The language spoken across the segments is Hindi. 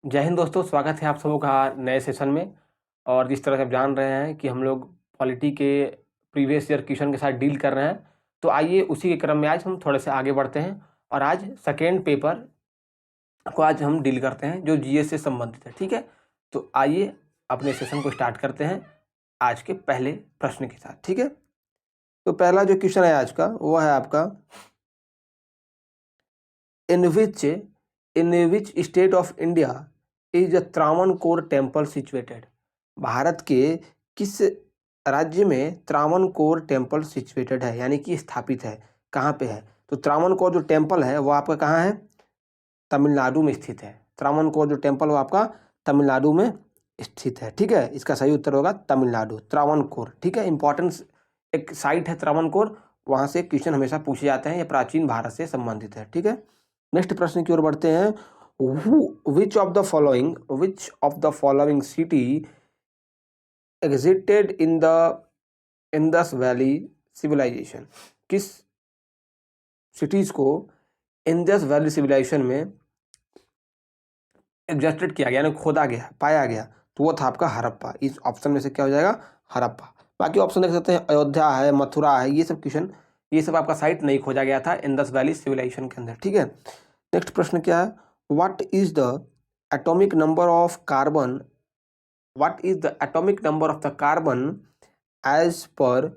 जय हिंद दोस्तों, स्वागत है आप सबों का नए सेशन में। और जिस तरह से आप जान रहे हैं कि हम लोग पॉलिटी के प्रीवियस ईयर क्वेश्चन के साथ डील कर रहे हैं, तो आइए उसी के क्रम में आज हम थोड़े से आगे बढ़ते हैं और आज सेकेंड पेपर को आज हम डील करते हैं जो जीएस से संबंधित है। ठीक है, तो आइए अपने सेशन को स्टार्ट करते हैं आज के पहले प्रश्न के साथ। ठीक है, तो पहला जो क्वेश्चन है आज का वो है आपका, in which state of India is the Travancore temple situated. Bharat के किस राज्य में त्रावणकोर टेम्पल सिचुएटेड है, यानी कि स्थापित है, कहाँ पे है? तो त्रावणकोर जो टेम्पल है वो आपका कहाँ है? तमिलनाडु में स्थित है। त्रावणकोर जो टेम्पल वो आपका तमिलनाडु में स्थित है। ठीक है, इसका सही उत्तर होगा तमिलनाडु, त्रावणकोर। ठीक है, इंपॉर्टेंस एक साइट है त्रावणकोर, वहाँ से क्वेश्चन हमेशा पूछे जाते हैं, ये प्राचीन भारत से संबंधित है। ठीक है, नेक्स्ट प्रश्न की ओर बढ़ते हैं। Which of the following city existed in the Indus valley civilization? किस सिटीज को इंडस वैली सिविलाइजेशन में एग्जिस्टेड किया गया, यानी खोदा गया, पाया गया? तो वो था आपका हड़प्पा। इस ऑप्शन में से क्या हो जाएगा? हड़प्पा। बाकी ऑप्शन देख सकते हैं, अयोध्या है, मथुरा है, ये सब क्वेश्चन, ये सब आपका साइट नहीं खोजा गया था इंडस वैली सिविलाइजेशन के अंदर। ठीक है, नेक्स्ट प्रश्न क्या है? What is the atomic number of carbon as per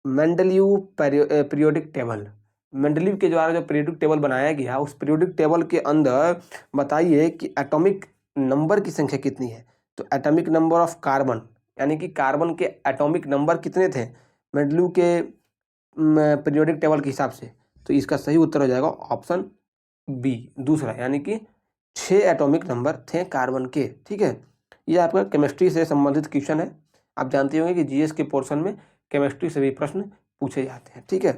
Mendeleev periodic table? Mendeleev के द्वारा जो पीरियोडिक टेबल बनाया गया, उस पीरियोडिक टेबल के अंदर बताइए कि एटॉमिक नंबर की संख्या कितनी है। तो एटॉमिक नंबर ऑफ कार्बन, यानी कि कार्बन के एटॉमिक नंबर कितने थे मेंडलीव के पीरियोडिक टेबल के हिसाब से? तो इसका सही उत्तर हो जाएगा ऑप्शन बी, दूसरा, यानी कि 6 एटॉमिक नंबर थे कार्बन के। ठीक है, ये आपका केमिस्ट्री से संबंधित क्वेश्चन है। आप जानते होंगे कि जीएस के पोर्शन में केमिस्ट्री से भी प्रश्न पूछे जाते हैं। ठीक है,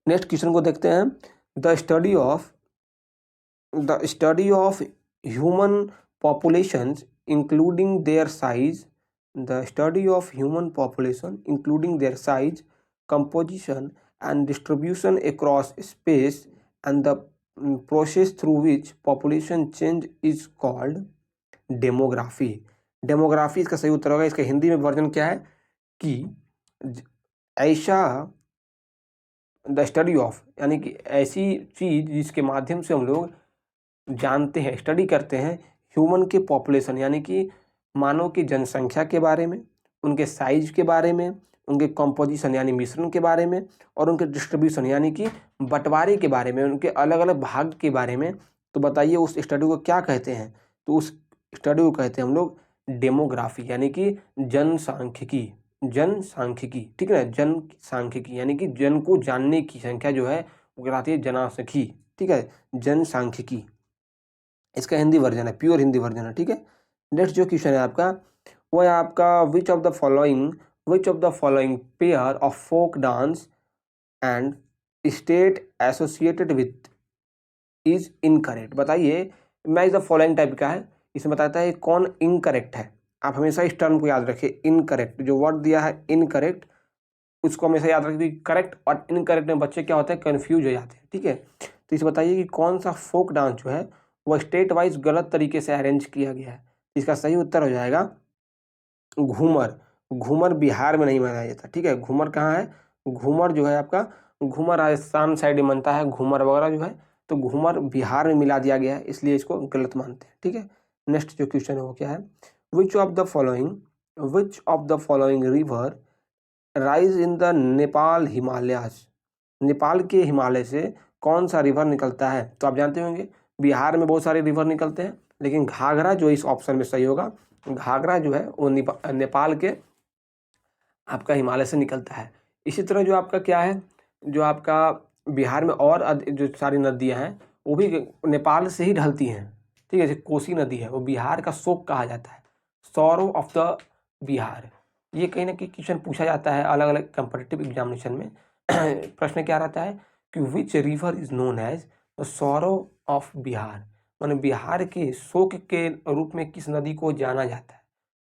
नेक्स्ट क्वेश्चन को देखते हैं। The study of human population including their size composition and distribution across space and the process through which population change is called demography. Demography इसका सही उत्तर होगा। इसका हिंदी में वर्जन क्या है कि ऐसा द स्टडी ऑफ, यानी कि ऐसी चीज जिसके माध्यम से हम लोग जानते हैं, स्टडी करते हैं ह्यूमन के पॉपुलेशन, यानी कि मानव की जनसंख्या के बारे में, उनके साइज के बारे में, उनके कंपोजिशन यानी मिश्रण के बारे में, और उनके डिस्ट्रीब्यूशन यानी कि बंटवारे के बारे में, उनके अलग अलग भाग के बारे में। तो बताइए उस स्टडी को क्या कहते हैं? तो उस स्टडी को कहते हैं हम लोग डेमोग्राफी, यानी कि जनसांख्यिकी। ठीक है ना, जनसांख्यिकी यानी कि जन को जानने की संख्या जो है वो कहलाती है जनासंख्यी। ठीक है, जनसांख्यिकी इसका हिंदी वर्जन है, प्योर हिंदी वर्जन है। ठीक है, नेक्स्ट जो क्वेश्चन है आपका वो है आपका, which of the following pair of folk dance and state associated with is incorrect? बताइए, मैच द फॉलोइंग टाइप का है, इसमें बताता है कौन इनकरेक्ट है। आप हमेशा इस टर्म को याद रखिए, इनकरेक्ट, जो वर्ड दिया है इनकरेक्ट उसको हमेशा याद रखिए। करेक्ट और इनकरेक्ट में बच्चे क्या होते हैं, कंफ्यूज हो जाते हैं। ठीक है, तो इसे बताइए कि कौन सा फोक डांस जो है वो स्टेट वाइज गलत तरीके से अरेंज किया गया है। इसका सही उत्तर हो जाएगा घूमर। घूमर बिहार में नहीं मनाया जाता। ठीक है, घूमर कहाँ है? घूमर जो है आपका, घूमर राजस्थान साइड में बनता है, घूमर वगैरह जो है, तो घूमर बिहार में मिला दिया गया है, इसलिए इसको गलत मानते हैं। ठीक है, नेक्स्ट जो क्वेश्चन है वो क्या है? विच of the following river rise in the Nepal Himalayas? Nepal के हिमालय से कौन सा रिवर निकलता है? तो आप जानते होंगे बिहार में बहुत सारे रिवर निकलते हैं, लेकिन घाघरा जो इस ऑप्शन में सही होगा, घाघरा जो है वो नेपाल के आपका हिमालय से निकलता है। इसी तरह जो आपका क्या है, जो आपका बिहार में और जो सारी नदियां हैं वो भी नेपाल से ही ढलती हैं। ठीक है, जैसे कोसी नदी है वो बिहार का शोक कहा जाता है, सौरो ऑफ द बिहार। ये कहीं ना कहीं क्वेश्चन पूछा जाता है अलग अलग कंपटीटिव एग्जामिनेशन में। प्रश्न क्या रहता है कि which river is known as the sorrow of Bihar, माने बिहार के शोक के रूप में किस नदी को जाना जाता है?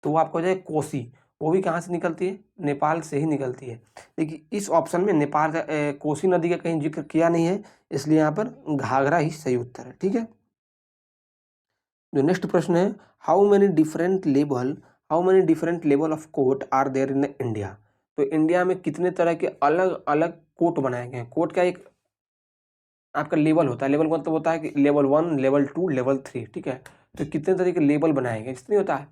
तो वो आपको हो जाए कोसी। वो भी कहाँ से निकलती है? नेपाल से ही निकलती है। देखिए इस ऑप्शन में नेपाल का कोसी नदी का कहीं जिक्र किया नहीं है, इसलिए यहाँ पर घाघरा ही सही उत्तर है। ठीक है, जो नेक्स्ट प्रश्न है, how many different level of court are there in India. तो इंडिया में कितने तरह के अलग अलग कोर्ट बनाए गए हैं। कोर्ट का एक आपका लेवल होता है, लेवल का मतलब होता है कि लेवल 1, लेवल 2, लेवल 3, ठीक है। तो कितने तरह के लेवल बनाए गए, इसलिए होता है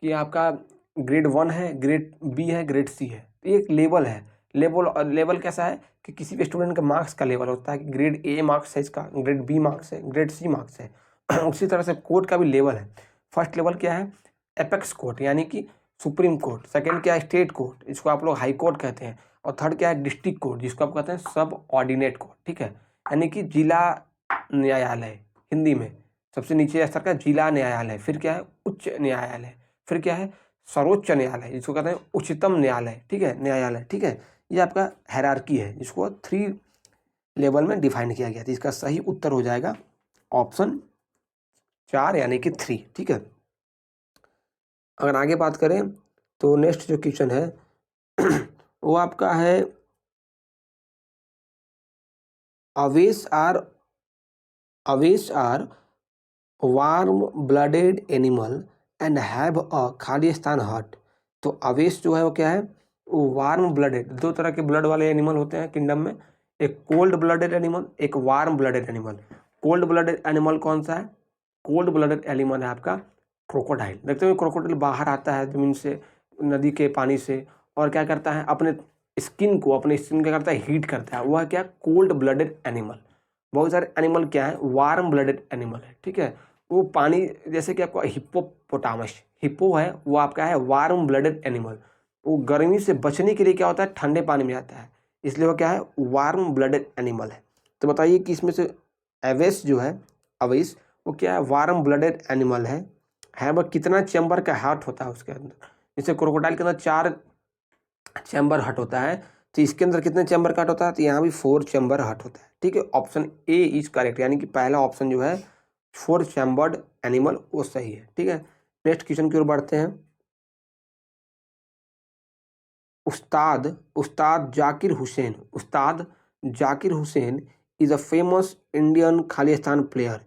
कि आपका ग्रेड 1 है, ग्रेड बी है, ग्रेड सी है। तो ये एक लेवल है। लेवल कैसा है कि किसी भी स्टूडेंट का मार्क्स का लेवल होता है कि ग्रेड ए मार्क्स है इसका, ग्रेड बी मार्क्स है, ग्रेड सी मार्क्स है। उसी तरह से कोर्ट का भी लेवल है। फर्स्ट लेवल क्या है, एपेक्स कोर्ट यानी कि सुप्रीम कोर्ट। सेकंड क्या है, स्टेट कोर्ट, जिसको आप लोग हाई कोर्ट कहते हैं। और थर्ड क्या है, डिस्ट्रिक्ट कोर्ट, जिसको आप कहते हैं सब ऑर्डिनेट कोर्ट, ठीक है, यानी कि जिला न्यायालय हिंदी में। सबसे नीचे स्तर का जिला न्यायालय, फिर क्या है, उच्च न्यायालय, फिर क्या है, सर्वोच्च न्यायालय, जिसको कहते हैं उच्चतम न्यायालय, ठीक है, न्यायालय, ठीक है। ये आपका हायरार्की है, जिसको 3 लेवल में डिफाइन किया गया था। इसका सही उत्तर हो जाएगा ऑप्शन 4 यानी कि 3, ठीक है। अगर आगे बात करें तो नेक्स्ट जो क्वेश्चन है वो आपका है, Aves are warm blooded animal and have a खालिस्तान हट। तो अवेस जो है वो क्या है, वो वार्म ब्लडेड, 2 तरह के ब्लड वाले एनिमल होते हैं किंगडम में, एक कोल्ड ब्लडेड एनिमल, एक warm blooded animal. Cold blooded animal कौन सा है, कोल्ड ब्लडेड एनिमल है आपका क्रोकोडाइल। देखते हो क्रोकोडाइल बाहर आता है जमीन से, नदी के पानी से, और क्या करता है, अपने स्किन क्या करता है, हीट करता है। वह क्या, कोल्ड ब्लडेड एनिमल। बहुत सारे एनिमल क्या है, वार्म ब्लडेड एनिमल है, ठीक है। वो पानी, जैसे कि आपका हिप्पोपोटामस, हिप्पो है, वो आपका है वार्म ब्लडेड एनिमल। वो गर्मी से बचने के लिए क्या होता है, ठंडे पानी में आता है, इसलिए वो क्या है, वार्म ब्लडेड एनिमल है। तो बताइए कि इसमें से एवेस जो है, अवेस, वो क्या है, वार्म ब्लडेड एनिमल है। वह कितना चैम्बर का हार्ट होता है उसके अंदर। जैसे क्रोकोडाइल के अंदर 4 चैम्बर हट होता है, तो इसके अंदर कितने चैम्बर का हट होता है, तो यहाँ भी 4 चैम्बर हट होता है, ठीक है। ऑप्शन ए इज करेक्ट, यानी कि पहला ऑप्शन जो है 4 चैम्बर्ड एनिमल वो सही है, ठीक है। नेक्स्ट क्वेश्चन की ओर बढ़ते हैं। उस्ताद Zakir Hussain is a famous Indian Khalistan player.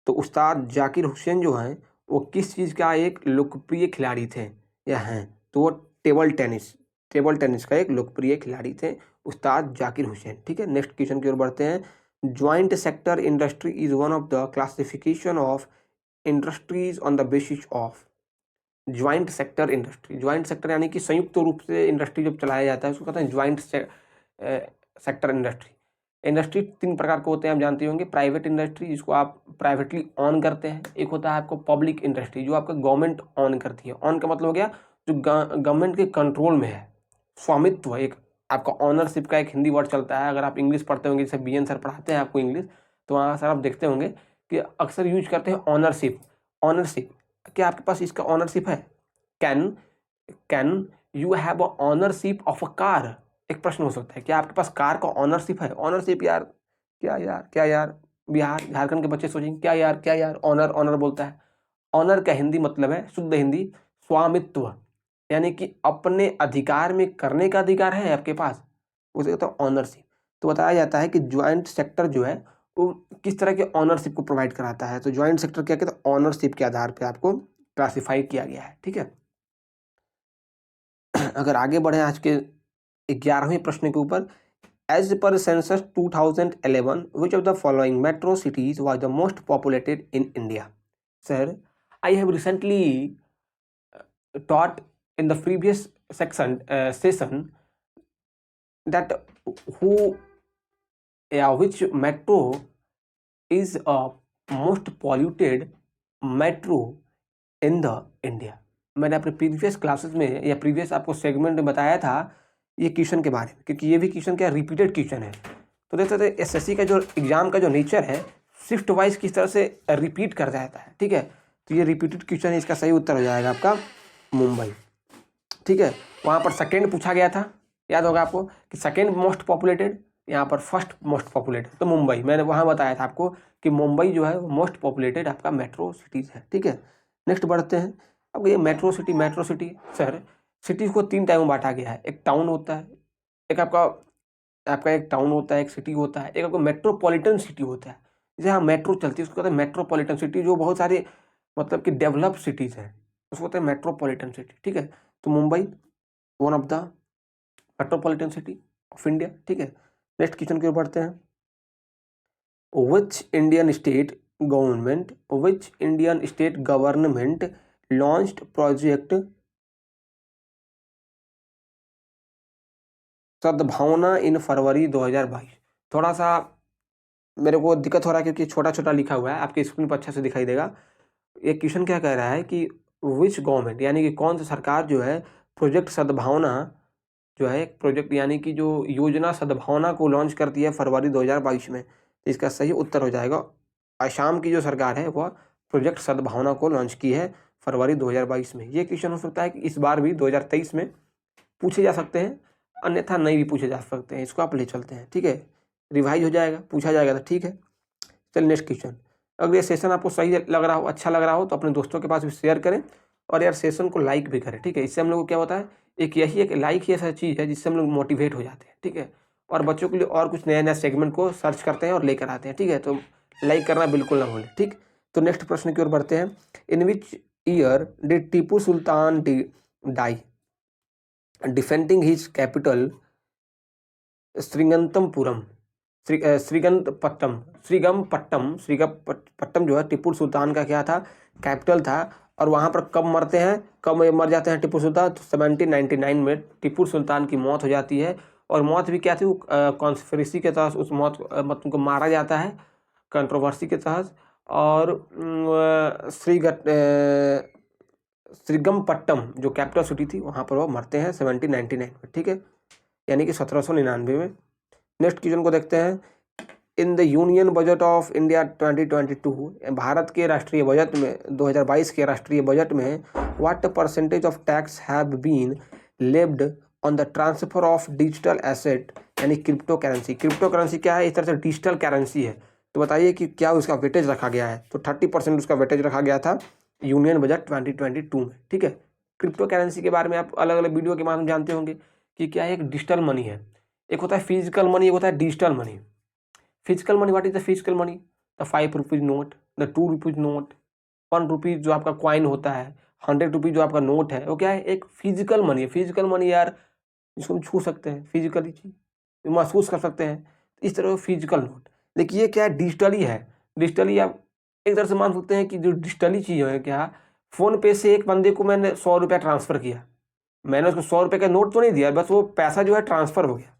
तो उस्ताद जाकिर हुसैन जो हैं वो किस चीज़ का एक लोकप्रिय खिलाड़ी थे या हैं, तो वो टेबल टेनिस का एक लोकप्रिय खिलाड़ी थे उस्ताद जाकिर हुसैन, ठीक है। नेक्स्ट क्वेश्चन की ओर बढ़ते हैं। Joint sector industry is one of the classification of industries on the basis of. Joint sector industry, joint sector यानी कि संयुक्त रूप से इंडस्ट्री जब चलाया जाता है उसको कहते हैं ज्वाइंट सेक्टर इंडस्ट्री। इंडस्ट्री 3 प्रकार के होते हैं, आप जानते होंगे। प्राइवेट इंडस्ट्री, जिसको आप प्राइवेटली ऑन करते हैं। एक होता है आपको पब्लिक इंडस्ट्री, जो आपका गवर्नमेंट ऑन करती है। ऑन का मतलब हो गया जो गवर्नमेंट के कंट्रोल में है, स्वामित्व, एक आपका ऑनरशिप का एक हिंदी वर्ड चलता है। अगर आप इंग्लिश पढ़ते होंगे, जैसे BN सर पढ़ाते हैं आपको इंग्लिश, तो वहाँ सर आप देखते होंगे कि अक्सर यूज करते हैं ऑनरशिप। क्या आपके पास इसका ऑनरशिप है, can you have a ownership of a car. एक प्रश्न हो सकता है, क्या आपके पास कार का ऑनरशिप है। ऑनरशिप यार, क्या यार बिहार झारखंड के बच्चे सोचेंगे क्या यार ऑनर बोलता है। ऑनर का हिंदी मतलब है, शुद्ध हिंदी, स्वामित्व, यानी कि अपने अधिकार में करने का अधिकार है आपके पास, उसे कहते हैं ऑनरशिप। तो बताया जाता है कि ज्वाइंट सेक्टर जो है वो किस तरह के ऑनरशिप को प्रोवाइड कराता है। तो ज्वाइंट सेक्टर क्या कहते हैं, ऑनरशिप के आधार पर आपको क्लासिफाई किया गया है, ठीक है। अगर आगे बढ़े आज के 11वें प्रश्न के ऊपर, as per census 2011 which of the following metro cities was the most populated in India. Sir, I have recently taught in the previous session that which metro is a most polluted metro in the India। मैंने अपने प्रीवियस क्लासेस में या प्रीवियस आपको सेगमेंट में बताया था ये क्वेश्चन के बारे में, क्योंकि ये भी क्वेश्चन क्या रिपीटेड क्वेश्चन है। तो देख सकते हैं SSC का जो एग्जाम का जो नेचर है शिफ्ट वाइज किस तरह से रिपीट कर जाता है, ठीक है। तो ये रिपीटेड क्वेश्चन है, इसका सही उत्तर हो जाएगा आपका मुंबई, ठीक है। वहाँ पर सेकेंड पूछा गया था, याद होगा आपको कि सेकेंड मोस्ट पॉपुलेटेड, यहाँ पर फर्स्ट मोस्ट पॉपुलेटेड, तो मुंबई। मैंने वहाँ बताया था आपको कि मुंबई जो है वो मोस्ट पॉपुलेटेड आपका मेट्रो सिटीज़ है, ठीक है। नेक्स्ट बढ़ते हैं। अब ये मेट्रो सिटी सर, सिटीज़ को 3 टाइप में बांटा गया है। एक टाउन होता है, एक आपका एक टाउन होता है, एक सिटी होता है, एक आपको मेट्रोपॉलिटन सिटी होता है। जहाँ मेट्रो चलती है उसको कहते हैं मेट्रोपॉलिटन सिटी, जो बहुत सारे मतलब कि डेवलप सिटीज़ हैं उसको होता है मेट्रोपॉलिटन सिटी, ठीक है। तो Mumbai one of the metropolitan city of India, ठीक है। नेक्स्ट क्वेश्चन की ओर बढ़ते हैं। Which Indian state government launched project सद्भावना इन फरवरी 2022? थोड़ा सा मेरे को दिक्कत हो रहा है क्योंकि छोटा छोटा लिखा हुआ है, आपके स्क्रीन पर अच्छा से दिखाई देगा। ये क्वेश्चन क्या कह रहा है कि विच गवर्नमेंट यानी कि कौन सी सरकार जो है प्रोजेक्ट सद्भावना जो है प्रोजेक्ट यानी कि जो योजना सद्भावना को लॉन्च करती है फरवरी 2022 में। तो इसका सही उत्तर हो जाएगा असम की जो सरकार है वह प्रोजेक्ट सद्भावना को लॉन्च की है फरवरी 2022 में। ये क्वेश्चन हो सकता है कि इस बार भी 2023 में पूछे जा सकते हैं, अन्यथा नहीं भी पूछे जा सकते हैं। इसको आप ले चलते हैं, ठीक है। रिवाइज हो जाएगा, पूछा जाएगा तो ठीक है। चलिए नेक्स्ट क्वेश्चन। अगर ये सेशन आपको सही लग रहा हो, अच्छा लग रहा हो तो अपने दोस्तों के पास भी शेयर करें और यार सेशन को लाइक भी करें, ठीक है। इससे हम लोग को क्या होता है, एक लाइक ही ऐसा चीज़ है जिससे हम लोग मोटिवेट हो जाते हैं, ठीक है। और बच्चों के लिए और कुछ नया नया सेगमेंट को सर्च करते हैं और लेकर आते हैं, ठीक है। तो लाइक करना बिल्कुल ना भूलें, ठीक। तो नेक्स्ट प्रश्न की ओर बढ़ते हैं। In which year did Tipu Sultan die defending his capital Srirangapattam Srirangapattam जो है टीपू सुल्तान का क्या था, कैपिटल था। और वहाँ पर कब मरते हैं, कब मर जाते हैं टीपू सुल्तान? तो 1799 में टीपू सुल्तान की मौत हो जाती है। और मौत भी क्या थी, कॉन्स्पिरेसी के तहत उस मौत मतलब को मारा जाता है, कंट्रोवर्सी के तहत। और श्रीरंगपट्टम जो कैपिटल सिटी थी वहाँ पर वो मरते हैं 1799 में, ठीक है, यानी कि 1799 में। नेक्स्ट क्वेश्चन को देखते हैं। In the union budget of India 2022, Bharat के राष्ट्रीय बजट में 2022 के राष्ट्रीय बजट में what percentage of tax have been levied on the transfer of digital asset यानी क्रिप्टो करेंसी। क्रिप्टो करेंसी क्या है, इस तरह से डिजिटल करेंसी है। तो बताइए कि क्या उसका वेटेज रखा गया है? तो 30% उसका वेटेज रखा गया था यूनियन बजट 2022 में, ठीक है। क्रिप्टो करेंसी के बारे में आप अलग अलग वीडियो के माध्यम जानते होंगे कि क्या है, एक डिजिटल मनी है, एक होता है फिजिकल मनी, एक होता है digital money. Physical money, what is the physical money? The 5 rupees note, the 2 rupees note, 1 rupees जो आपका कॉइन होता है, 100 रुपीज जो आपका नोट है, वो क्या है, एक फिजिकल मनी है। फिजिकल मनी यार जिसको हम छू सकते हैं, फिजिकली चीज महसूस कर सकते हैं, इस तरह फिजिकल नोट। देखिए ये क्या है, डिजिटली है। डिजिटली आप एक तरह से मान सकते हैं कि जो डिजिटली चीज़ है क्या, फ़ोन पे से एक बंदे को मैंने 100 रुपया ट्रांसफ़र किया, मैंने उसको 100 रुपये का नोट तो नहीं दिया, बस वो पैसा जो है ट्रांसफ़र हो गया।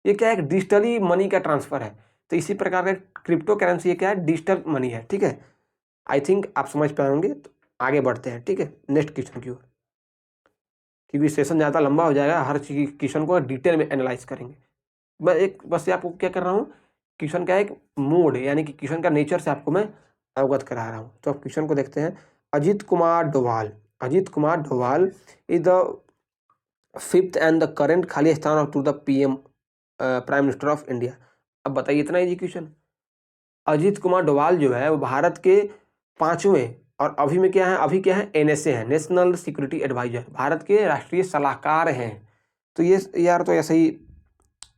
ये क्या है, एक डिजिटली मनी का ट्रांसफ़र है। तो इसी प्रकार का क्रिप्टो करेंसी ये क्या है, डिजिटल मनी है, ठीक है। आई थिंक आप समझ पाएंगे। तो आगे बढ़ते हैं, ठीक है, नेक्स्ट क्वेश्चन की ओर, क्योंकि सेशन ज़्यादा लंबा हो जाएगा, हर चीज़ क्वेश्चन को डिटेल में एनालाइज करेंगे। बस आपको क्या कर रहा हूँ, क्वेश्चन का एक मोड यानी कि क्वेश्चन का नेचर से आपको मैं अवगत करा रहा हूँ। तो अब क्वेश्चन को देखते हैं। Ajit Kumar Doval is the 5th and the current खाली स्थान to the PM prime minister of India. अब बताइए, इतना इजी क्वेश्चन। अजीत कुमार डोभाल जो है वो भारत के 5वें और अभी क्या है NSA है, नेशनल सिक्योरिटी एडवाइजर, भारत के राष्ट्रीय सलाहकार हैं। तो ये यार तो ऐसे ही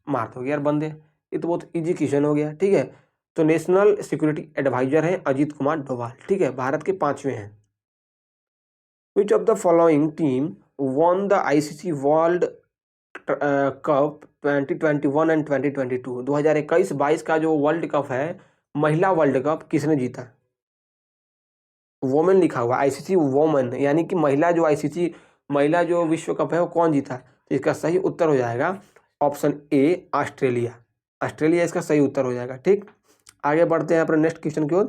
मार दोगे यार बंदे, ये तो बहुत इजी क्वेश्चन हो गया, ठीक है। तो नेशनल सिक्योरिटी एडवाइजर हैं अजीत कुमार डोभाल, ठीक है, भारत के 5वें हैं। Which of the following team won the ICC world cup 2021 and 2022? 2021-22 का जो वर्ल्ड कप है, महिला वर्ल्ड कप, किसने जीता? वोमेन लिखा हुआ, ICC वोमेन यानी कि महिला, जो ICC महिला जो विश्व कप है वो कौन जीता? तो इसका सही उत्तर हो जाएगा ऑप्शन ए, ऑस्ट्रेलिया। ऑस्ट्रेलिया इसका सही उत्तर हो जाएगा, ठीक। आगे बढ़ते हैं अपने नेक्स्ट क्वेश्चन की ओर।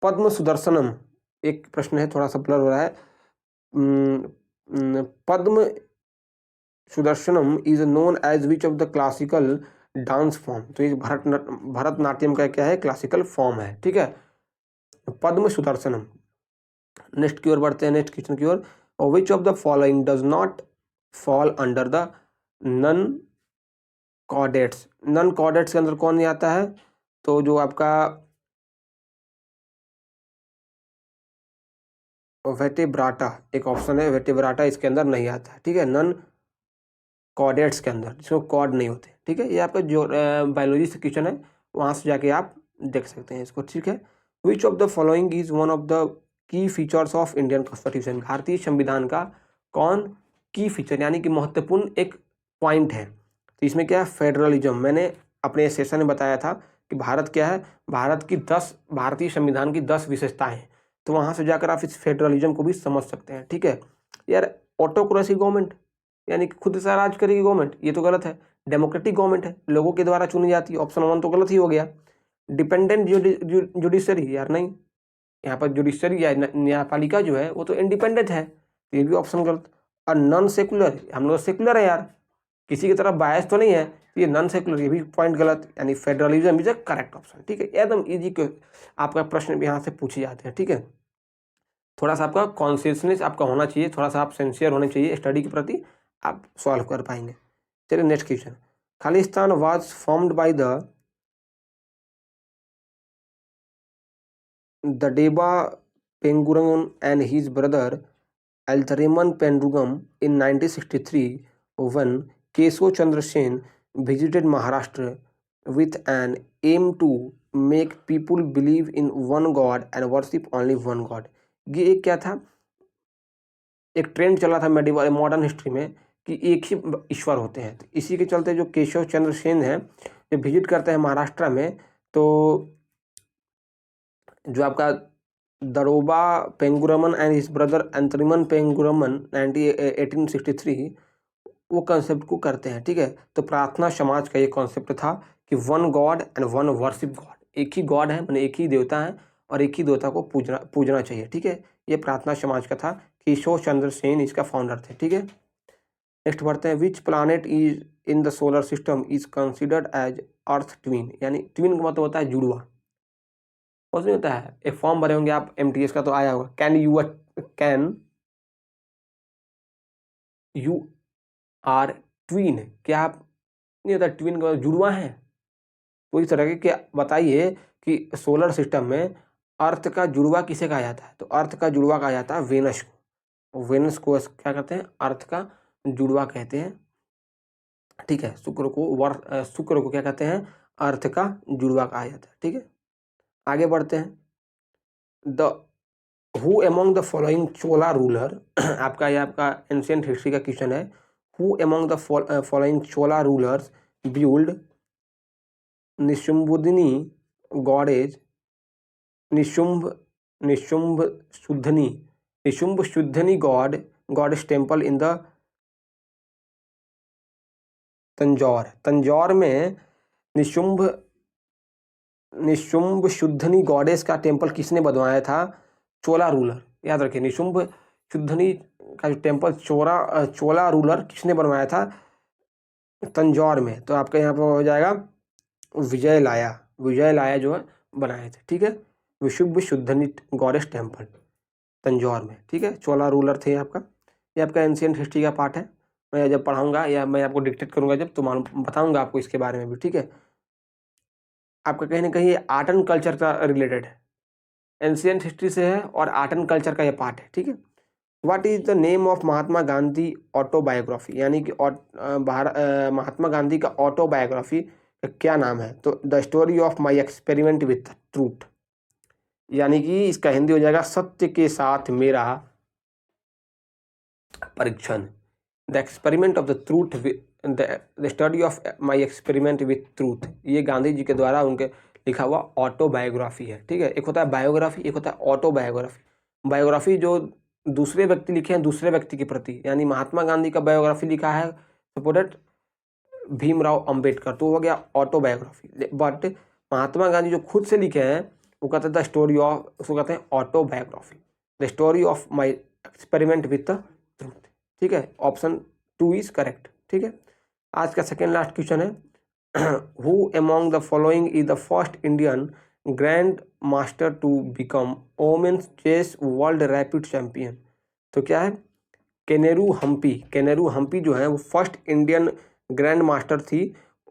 पद्म सुदर्शनम, एक प्रश्न है, थोड़ा सा ब्लर हो रहा है। Padma Sudarshanam is known as which of the classical dance form? तो ये भरतनाट्यम का क्या है, क्लासिकल फॉर्म है, ठीक है, पद्म सुदर्शनम। नेक्स्ट की ओर बढ़ते हैं, नेक्स्ट क्वेश्चन की ओर। Which of the following does not fall under the non chordates? Non chordates के अंदर कौन नहीं आता है? तो जो आपका वेटिब्राटा एक ऑप्शन है, वेटिब्राटा इसके अंदर नहीं आता है, ठीक है, नन कॉर्डेट्स के अंदर, जिसमें कॉर्ड नहीं होते, ठीक है। ये आपका जो बायोलॉजी से क्वेश्चन है, वहाँ से जाके आप देख सकते हैं इसको, ठीक है। विच of the following is one of the key features of Indian constitution, भारतीय संविधान का कौन की फीचर यानी कि महत्वपूर्ण एक पॉइंट है। तो इसमें क्या है, फेडरलिज्म। मैंने अपने सेशन में बताया था कि भारत क्या है, भारतीय संविधान की 10 विशेषताएं हैं। तो वहां से जाकर आप इस फेडरलिज्म को भी समझ सकते हैं, ठीक है। यार ऑटोक्रेसी गवर्नमेंट यानी कि खुद से राज करेगी गवर्नमेंट, ये तो गलत है। डेमोक्रेटिक गवर्नमेंट है, लोगों के द्वारा चुनी जाती है, ऑप्शन 1 तो गलत ही हो गया। डिपेंडेंट जुडिशरी, यार नहीं, यहाँ पर जुडिशरी या न्यायपालिका जो है वो तो इंडिपेंडेंट है, ये भी ऑप्शन गलत। और नॉन सेकुलर, हम लोग सेकुलर है यार, किसी की तरफ बायस तो नहीं है, तो ये नॉन सेकुलर, ये भी पॉइंट गलत, यानी federalism is a correct option, ठीक है। एकदम इजी आपका प्रश्न भी यहाँ से पूछे जाते हैं, ठीक है। थोड़ा सा आपका कॉन्शियसनेस आपका होना चाहिए, थोड़ा सा आप सिंसियर होने चाहिए स्टडी के प्रति, आप सॉल्व कर पाएंगे। चलिए next question. Khalistan was formed by the Deba Pengurugan and his brother Althariman Pendrugam in 1963 when Kesho Chandra Sen visited Maharashtra with an aim to make people believe in one God and worship only one God। ये एक क्या था, एक ट्रेंड चला था मेडिवल मॉडर्न हिस्ट्री में कि एक ही ईश्वर होते हैं। तो इसी के चलते जो केशव चंद्र सेन है, जो विजिट करते हैं महाराष्ट्र में, तो जो आपका दरोबा पेंगुरमन एंड हिज ब्रदर अंतरिमन पेंगुरमन 1863 वो कॉन्सेप्ट को करते हैं, ठीक है। तो प्रार्थना समाज का ये कॉन्सेप्ट था कि one God and one worship God, एक ही गॉड है, मैंने एक ही देवता है और एक ही देवता को पूजना चाहिए, ठीक है। ये प्रार्थना समाज का था। केशव चंद्र सेन इसका फाउंडर थे, ठीक है। नेक्स्ट बढ़ते हैं। Which planet is in the solar system is considered as earth twin, यानी ट्विन का मतलब होता है जुड़वा। कुछ नहीं होता है, एक फॉर्म भरे होंगे आप एमटीएस का तो आया होगा, कैन यू आर ट्विन, क्या आप नहीं होता ट्विन का जुड़वा है। तो इस तरह के क्या बताइए कि सोलर सिस्टम में अर्थ का जुड़वा किसे कहा जाता है, तो अर्थ का जुड़वा कहा जाता है वेनस को। वेनस को क्या कहते हैं, अर्थ का जुड़वा कहते हैं, ठीक है। शुक्र को क्या कहते हैं, अर्थ का जुड़वा कहा जाता है, ठीक है। आगे बढ़ते हैं। The who among the following Chola ruler आपका ये आपका एंशिएंट हिस्ट्री का क्वेश्चन है। Who among the following Chola rulers build Nishumbhasudini goddess Nishumbha Sudini goddess temple in the Tanjore में निशुंभ शुद्धनी गॉडेस का टेम्पल किसने बनवाया था, चोला रूलर। याद रखिए, निशुंभ शुद्धनी का जो टेम्पल चोला रूलर किसने बनवाया था, तंजौर में। तो आपका यहाँ पर हो जाएगा विजय लाया जो है बनाए थे, ठीक है। विशुभ शुद्धनी गॉडेस टेम्पल तंजौर में, ठीक है। चोला रूलर थे आपका। ये आपका एंशिएंट हिस्ट्री का पार्ट है, मैं जब पढ़ाऊंगा या मैं आपको डिक्टेट करूंगा जब, तो मालूम बताऊंगा आपको इसके बारे में भी, ठीक है। आपका कहीं ना कहीं आर्ट एंड कल्चर का रिलेटेड है, एंशिएंट हिस्ट्री से है और आर्ट एंड कल्चर का ये पार्ट है, ठीक है। What is the name of Mahatma Gandhi autobiography, यानी कि महात्मा गांधी का ऑटोबायोग्राफी का क्या नाम है, तो the story of my experiment with truth, यानी कि इसका हिंदी हो जाएगा सत्य के साथ मेरा परीक्षण। The experiment of the truth, the study of my experiment with truth, ये गांधी जी के द्वारा उनके लिखा हुआ ऑटोबायोग्राफी है, ठीक है। एक होता है बायोग्राफी, एक होता है ऑटोबायोग्राफी। बायोग्राफी जो दूसरे व्यक्ति लिखे हैं दूसरे व्यक्ति के प्रति, यानी महात्मा गांधी का बायोग्राफी लिखा है सपोर्टेड भीमराव अंबेडकर, तो हो गया ऑटोबायोग्राफी। बट महात्मा गांधी जो खुद से लिखे हैं वो कहते हैं द स्टोरी ऑफ, उसको कहते हैं autobiography, the story of my experiment with the truth, ठीक है। ऑप्शन 2 इज करेक्ट, ठीक है। आज का सेकेंड लास्ट क्वेश्चन है। Who among the following is the first Indian grand master to become women's chess world rapid champion, तो क्या है, केनेरू हम्पी जो है वो फर्स्ट इंडियन ग्रैंड मास्टर थी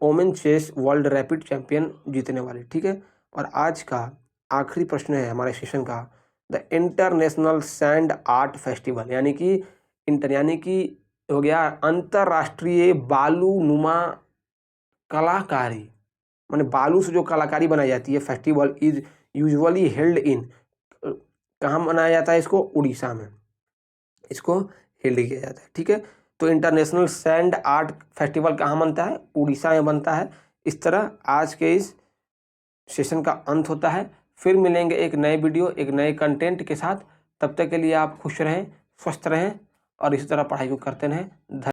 women chess world rapid champion जीतने वाली, ठीक है। और आज का आखिरी प्रश्न है हमारे सेशन का, the international sand art festival, यानी कि हो गया अंतर्राष्ट्रीय बालू नुमा कलाकारी माने बालू से जो कलाकारी बनाई जाती है, festival is usually held in, कहाँ मनाया जाता है इसको, उड़ीसा में इसको हेल्ड किया जाता है। ठीक है, तो इंटरनेशनल सैंड आर्ट फेस्टिवल कहाँ बनता है, उड़ीसा में बनता है। इस तरह आज के इस सेशन का अंत होता है। फिर मिलेंगे एक नए वीडियो, एक नए कंटेंट के साथ। तब तक के लिए आप खुश रहें, स्वस्थ रहें और इसी तरह पढ़ाई को करते रहें।